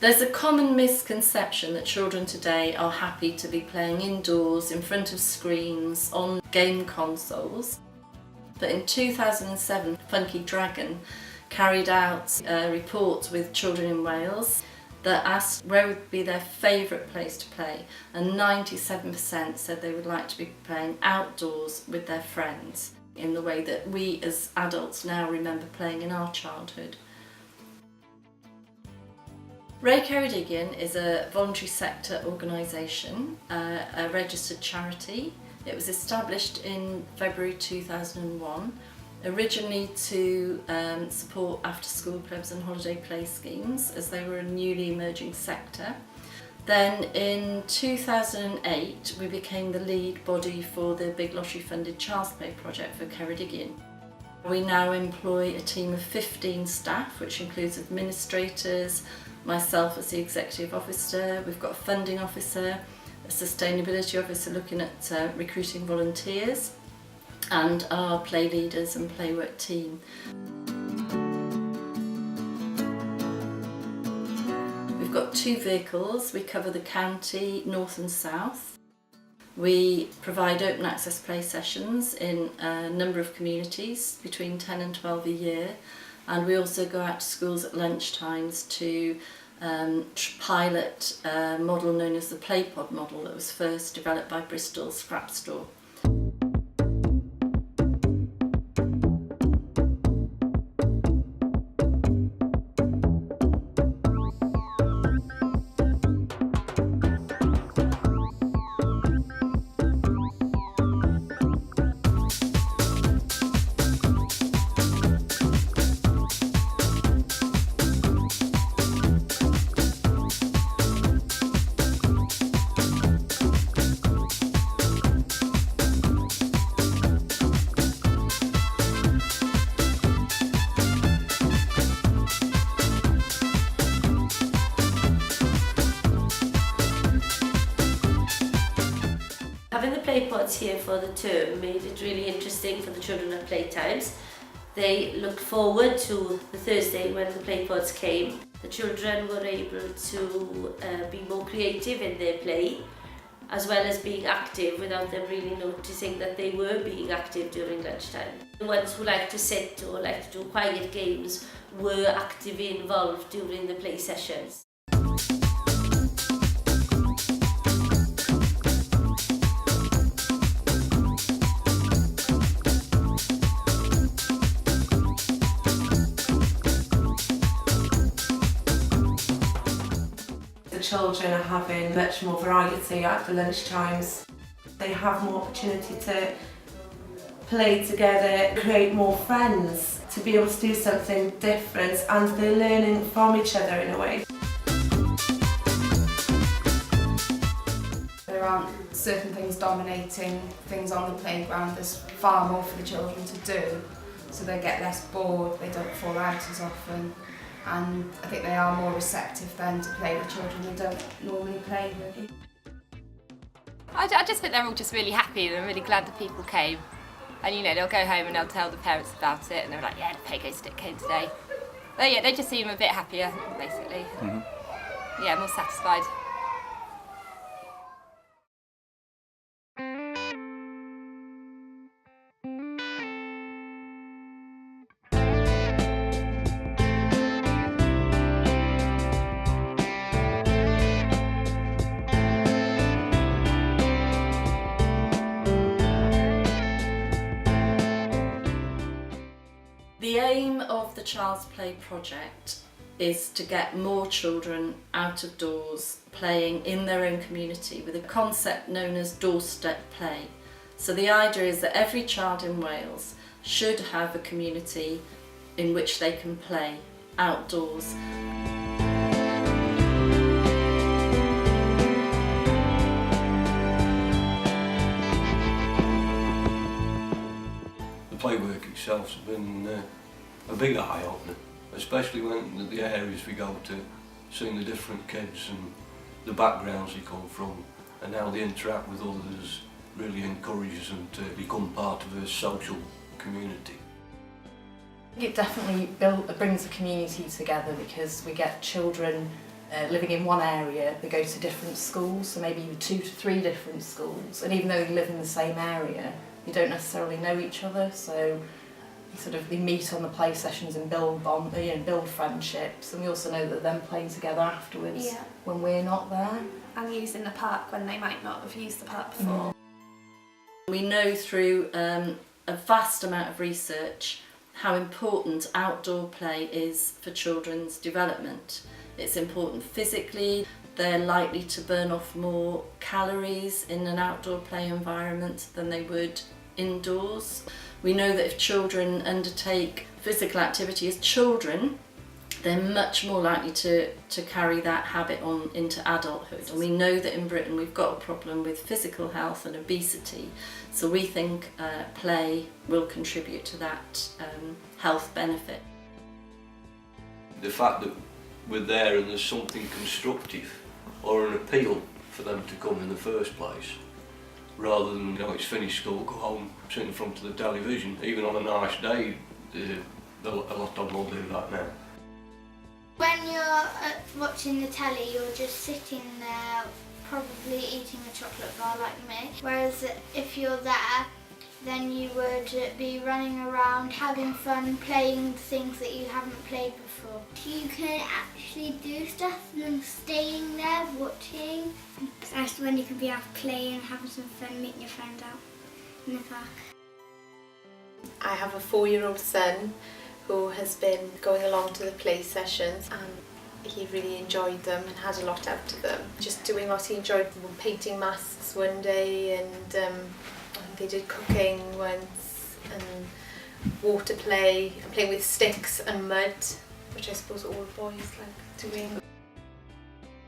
There's a common misconception that children today are happy to be playing indoors in front of screens on game consoles. But in 2007, Funky Dragon carried out a report with children in Wales that asked where would be their favourite place to play, and 97% said they would like to be playing outdoors with their friends in the way that we as adults now remember playing in our childhood. Ceredigion is a voluntary sector organisation, a registered charity. It was established in February 2001, originally to support after-school clubs and holiday play schemes, as they were a newly emerging sector. Then in 2008 we became the lead body for the Big Lottery funded Child's Play project for Ceredigion. We now employ a team of 15 staff, which includes administrators, myself as the executive officer, we've got a funding officer, a sustainability officer looking at recruiting volunteers, and our play leaders and playwork team. We've got 2 vehicles. We cover the county, north and south. We provide open access play sessions in a number of communities, between 10 and 12 a year, and we also go out to schools at lunchtimes to pilot a model known as the PlayPod model that was first developed by Bristol Scrap Store. Having the playpods here for the term made it really interesting for the children at playtimes. They looked forward to the Thursday when the playpods came. The children were able to be more creative in their play, as well as being active without them really noticing that they were being active during lunchtime. The ones who like to sit or like to do quiet games were actively involved during the play sessions. Children are having much more variety at the lunch times. They have more opportunity to play together, create more friends, to be able to do something different, and they're learning from each other in a way. There aren't certain things dominating things on the playground. There's far more for the children to do, so they get less bored, they don't fall out as often. And I think they are more receptive then to play with children who don't normally play with. I just think they're all just really happy and they're really glad that people came. And you know, they'll go home and they'll tell the parents about it and they're like, yeah, the Pego stick came today. But yeah, they just seem a bit happier, basically. Mm-hmm. Yeah, more satisfied. The aim of the Child's Play project is to get more children out of doors playing in their own community with a concept known as doorstep play. So the idea is that every child in Wales should have a community in which they can play outdoors. The playwork itself has been a big eye-opener, especially when the areas we go to, seeing the different kids and the backgrounds they come from and how they interact with others really encourages them to become part of a social community. It definitely brings a community together because we get children living in one area, they go to different schools, so maybe 2 to 3 different schools, and even though they live in the same area, you don't necessarily know each other, so they meet on the play sessions and build friendships, and we also know that them playing together afterwards when we're not there. And using the park when they might not have used the park before. We know through a vast amount of research how important outdoor play is for children's development. It's important physically, they're likely to burn off more calories in an outdoor play environment than they would indoors. We know that if children undertake physical activity as children, they're much more likely to carry that habit on into adulthood. And we know that in Britain we've got a problem with physical health and obesity, so we think play will contribute to that health benefit. The fact that we're there and there's something constructive or an appeal for them to come in the first place, rather than, it's finished school, go home, sit in front of the television. Even on a nice day, a lot of them will do that now. When you're watching the telly, you're just sitting there, probably eating a chocolate bar like me. Whereas if you're there, then you would be running around, having fun, playing things that you haven't played before. You can actually do stuff than staying there watching. That's when you can be out playing, having some fun, meeting your friends out in the park. I have a 4-year-old son who has been going along to the play sessions, and he really enjoyed them and had a lot out of them. Just doing what he enjoyed, painting masks one day, and they did cooking once, and water play, and playing with sticks and mud, which I suppose all boys like doing.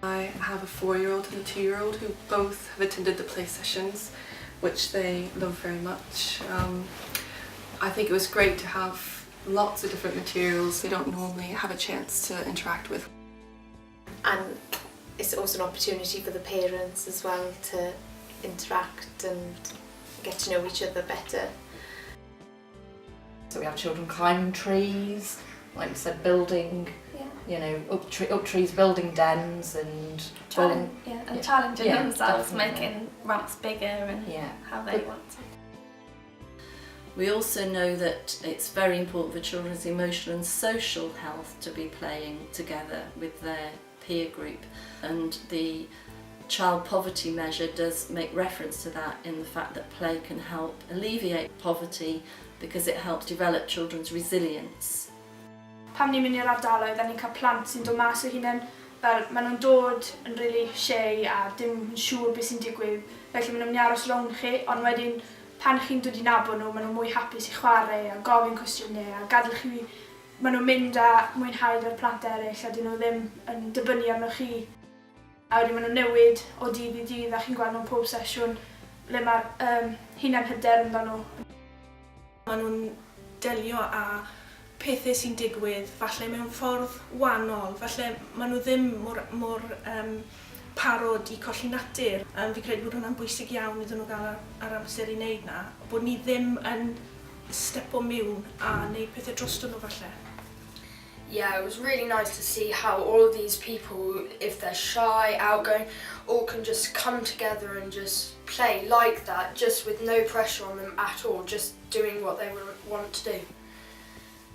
I have a 4-year-old and a 2-year-old who both have attended the play sessions, which they love very much. I think it was great to have lots of different materials they don't normally have a chance to interact with. And it's also an opportunity for the parents as well to interact and get to know each other better. So we have children climbing trees, like you said, building, up trees, building dens and challenging themselves, making ramps bigger and how they want to. We also know that it's very important for children's emotional and social health to be playing together with their peer group, and the child poverty measure does make reference to that in the fact that play can help alleviate poverty because it helps develop children's resilience. Pam ni'n mynd i'r ardaloedd, a ni'n cael plant sy'n dod mas o hunain, fel maen nhw'n dod yn really shei a dim yn siŵr beth sy'n digwydd, felly maen nhw'n mynd i aros rownd chi, ond wedyn pan chi'n dod i nabod nhw, maen nhw'n mwy hapus i chwarae a gofyn cwestiynau a gadael chi, maen nhw'n mynd a mwynhau ar plant eraill a dyn nhw ddim yn dibynnu arno chi. A wedyn maen nhw'n newid o dydd i dydd a chi'n gweld nhw'n pob sesiwn ble mae'r hunan hyder amdano nhw. Maen nhw'n delio â pethau sy'n digwydd, falle mewn ffordd wahanol, falle maen nhw ddim mor parod i colli natur. Fi credu bod hwnna'n bwysig iawn iddyn nhw gael ar amser i wneud na, bod ni ddim yn stepo mewn a wneud pethau drosto nhw falle. Yeah, it was really nice to see how all of these people, if they're shy, outgoing, all can just come together and just play like that, just with no pressure on them at all, just doing what they want to do.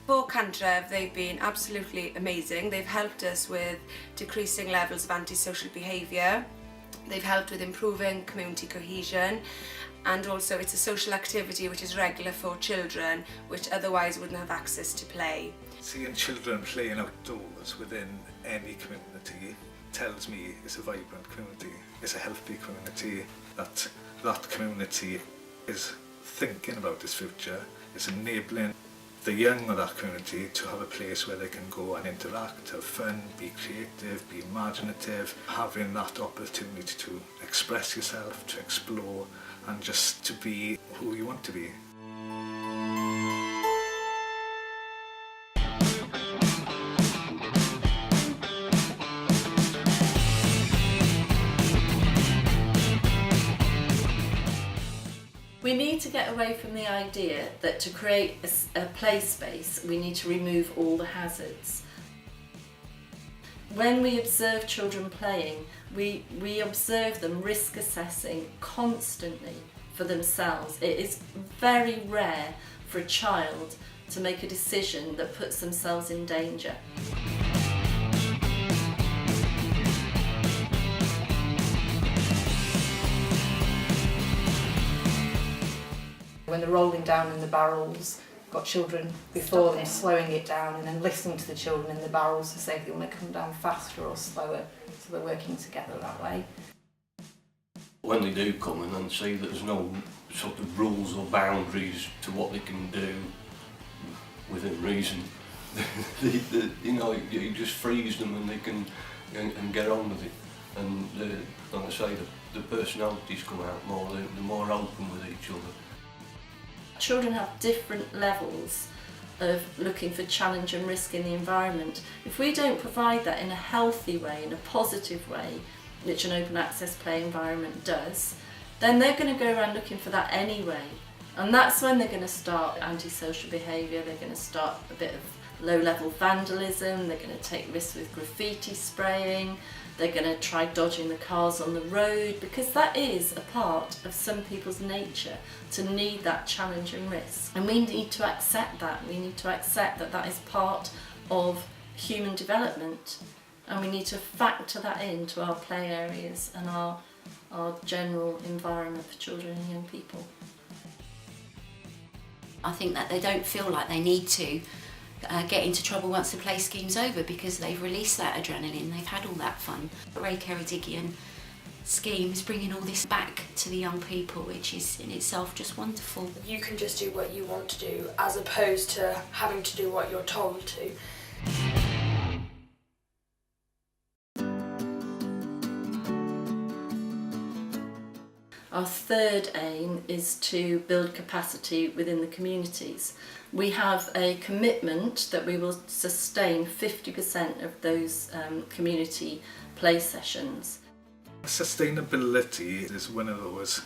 For Cantref, they've been absolutely amazing. They've helped us with decreasing levels of antisocial behaviour. They've helped with improving community cohesion, and also it's a social activity which is regular for children which otherwise wouldn't have access to play. Seeing children playing outdoors within any community tells me it's a vibrant community, it's a healthy community, that community is thinking about its future, it's enabling the young of that community to have a place where they can go and interact, have fun, be creative, be imaginative, having that opportunity to express yourself, to explore, and just to be who you want to be. We need to get away from the idea that to create a play space we need to remove all the hazards. When we observe children playing, we observe them risk assessing constantly for themselves. It is very rare for a child to make a decision that puts themselves in danger. When they're rolling down in the barrels, got children before them slowing it down and then listening to the children in the barrels to say if they want to come down faster or slower, so they're working together that way. When they do come in and see that there's no sort of rules or boundaries to what they can do within reason, you know, you just freeze them and they can and get on with it. And like I say, the personalities come out more, they're more open with each other. Children have different levels of looking for challenge and risk in the environment. If we don't provide that in a healthy way, in a positive way, which an open access play environment does, then they're going to go around looking for that anyway. And that's when they're going to start antisocial behaviour, they're going to start a bit of low-level vandalism, they're going to take risks with graffiti spraying, they're going to try dodging the cars on the road, because that is a part of some people's nature, to need that challenge and risk. And we need to accept that. We need to accept that that is part of human development, and we need to factor that into our play areas and our general environment for children and young people. I think that they don't feel like they need to get into trouble once the play scheme's over, because they've released that adrenaline, they've had all that fun. The Ceredigion scheme is bringing all this back to the young people, which is in itself just wonderful. You can just do what you want to do, as opposed to having to do what you're told to. Our third aim is to build capacity within the communities. We have a commitment that we will sustain 50% of those community play sessions. Sustainability is one of those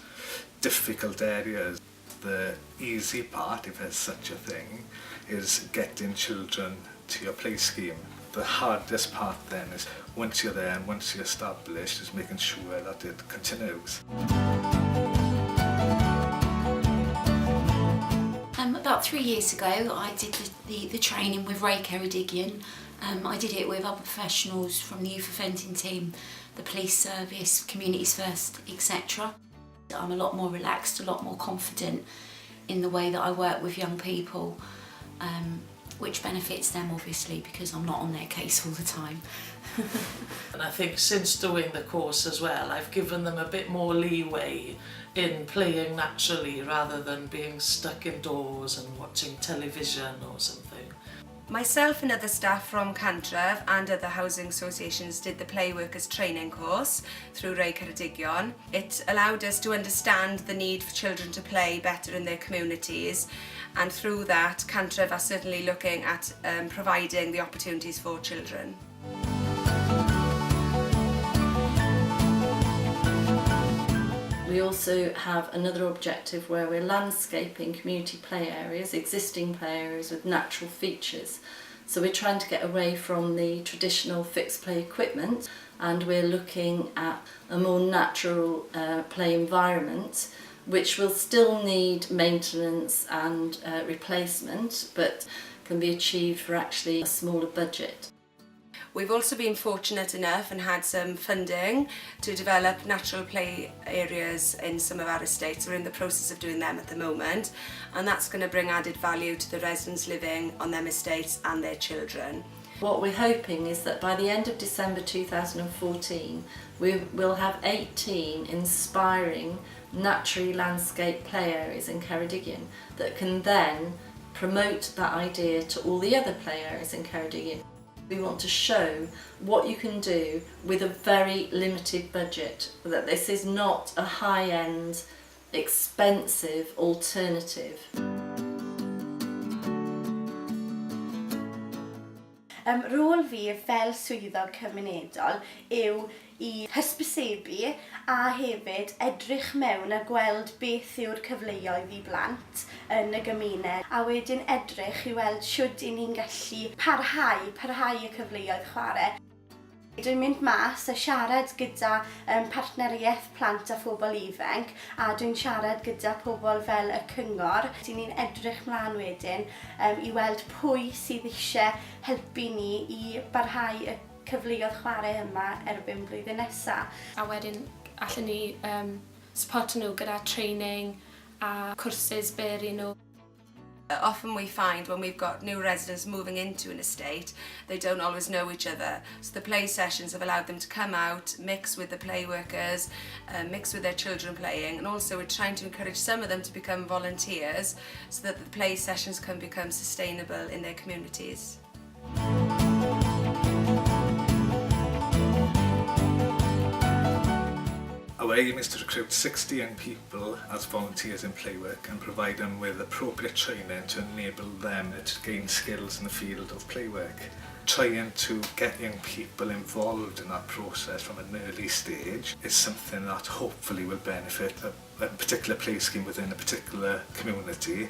difficult areas. The easy part, if there's such a thing, is getting children to your play scheme. The hardest part then is once you're there and once you're established, is making sure that it continues. About 3 years ago I did the training with Ceredigion. I did it with other professionals from the youth offending team, the police service, communities first, etc. I'm a lot more relaxed, a lot more confident in the way that I work with young people, which benefits them obviously because I'm not on their case all the time. And I think since doing the course as well, I've given them a bit more leeway in playing naturally rather than being stuck indoors and watching television or something. Myself and other staff from Cantref and other housing associations did the Play Workers training course through Ceredigion. It allowed us to understand the need for children to play better in their communities, and through that Cantref are certainly looking at providing the opportunities for children. We also have another objective where we're landscaping community play areas, existing play areas with natural features. So we're trying to get away from the traditional fixed play equipment, and we're looking at a more natural play environment, which will still need maintenance and replacement, but can be achieved for actually a smaller budget. We've also been fortunate enough and had some funding to develop natural play areas in some of our estates. We're in the process of doing them at the moment, and that's going to bring added value to the residents living on them estates and their children. What we're hoping is that by the end of December 2014 we will have 18 inspiring naturally landscaped play areas in Ceredigion that can then promote that idea to all the other play areas in Ceredigion. We want to show what you can do with a very limited budget, that this is not a high-end, expensive alternative. Rôl fi fel swyddog cymunedol yw I hysbysebu a hefyd edrych mewn a gweld beth yw'r cyfleoedd I blant yn y gymuned, a wedyn edrych I weld shwd I ni'n gallu parhau y cyfleoedd chwarae. Dwi'n mynd mas a siarad gyda partneriaeth plant a phobl ifanc a dwi'n siarad gyda pobl fel y cyngor. Ni'n edrych mlaen wedyn i weld pwy sydd eisiau helpu ni i barhau y cyfleoedd chwarae yma erbyn blwyddyn nesaf. A wedyn allan ni support nhw gyda training a courses byr i nhw. Often we find when we've got new residents moving into an estate, they don't always know each other. So the play sessions have allowed them to come out, mix with the play workers, mix with their children playing, and also we're trying to encourage some of them to become volunteers so that the play sessions can become sustainable in their communities. Our aim is to recruit 60 young people as volunteers in playwork and provide them with appropriate training to enable them to gain skills in the field of playwork. Trying to get young people involved in that process from an early stage is something that hopefully will benefit a particular play scheme within a particular community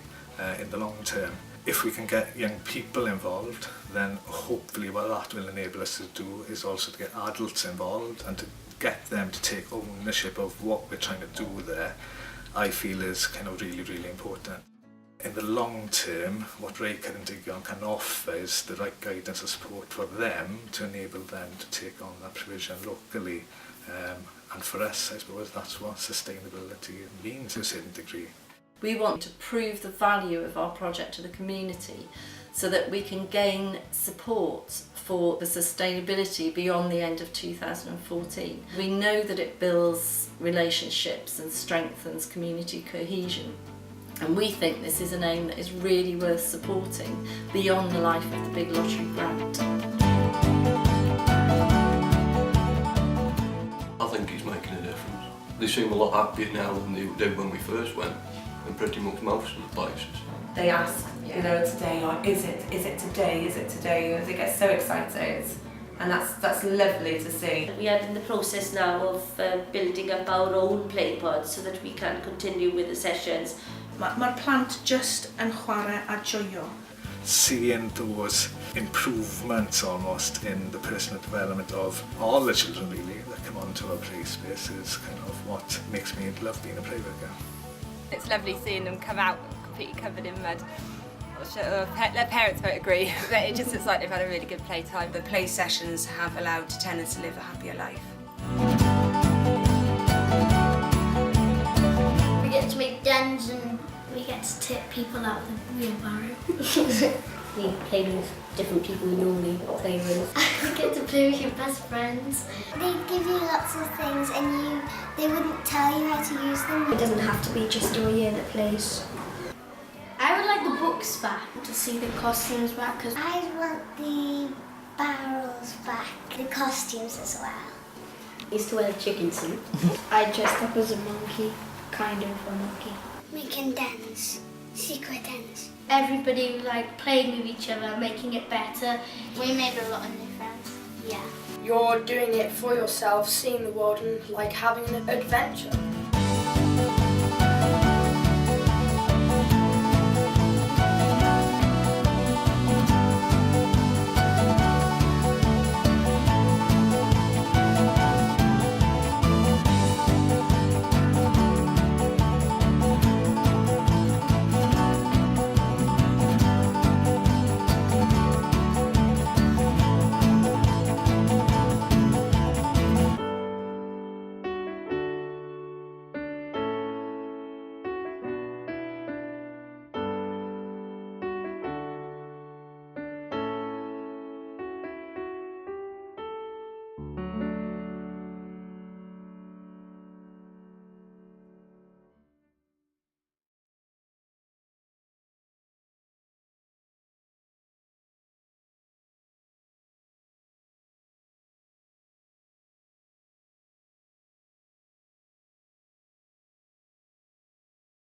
in the long term. If we can get young people involved, then hopefully what that will enable us to do is also to get adults involved and to get them to take ownership of what we're trying to do there, I feel is kind of really, really important. In the long term, what Ceredigion can offer is the right guidance and support for them to enable them to take on that provision locally. And for us, I suppose that's what sustainability means to a certain degree. We want to prove the value of our project to the community so that we can gain support for the sustainability beyond the end of 2014. We know that it builds relationships and strengthens community cohesion. And we think this is an aim that is really worth supporting beyond the life of the Big Lottery grant. I think it's making a difference. They seem a lot happier now than they did when we first went, in pretty much most of the places. They ask, you know, today, or is it today, is it today? And they get so excited. And that's lovely to see. We are in the process now of building up our own play pods so that we can continue with the sessions. Mae'r plant just yn chwarae a joio. Seeing those improvements almost in the personal development of all the children really that come onto our play space is kind of what makes me love being a play worker. It's lovely seeing them come out completely covered in mud. Their parents won't agree, but it just looks like they've had a really good playtime. The play sessions have allowed tenants to live a happier life. We get to make dens and we get to tip people out the wheelbarrow. We play with different people we normally play with. We get to play with your best friends. They give you lots of things and they wouldn't tell you how to use them. It doesn't have to be just your year that plays. I would like the books back. To see the costumes back. Cause I want the barrels back, the costumes as well. I used to wear a chicken suit. I dressed up as a monkey, kind of a monkey. Making dens, secret dens. Everybody playing with each other, making it better. We made a lot of new friends. Yeah. You're doing it for yourself, seeing the world and having an adventure.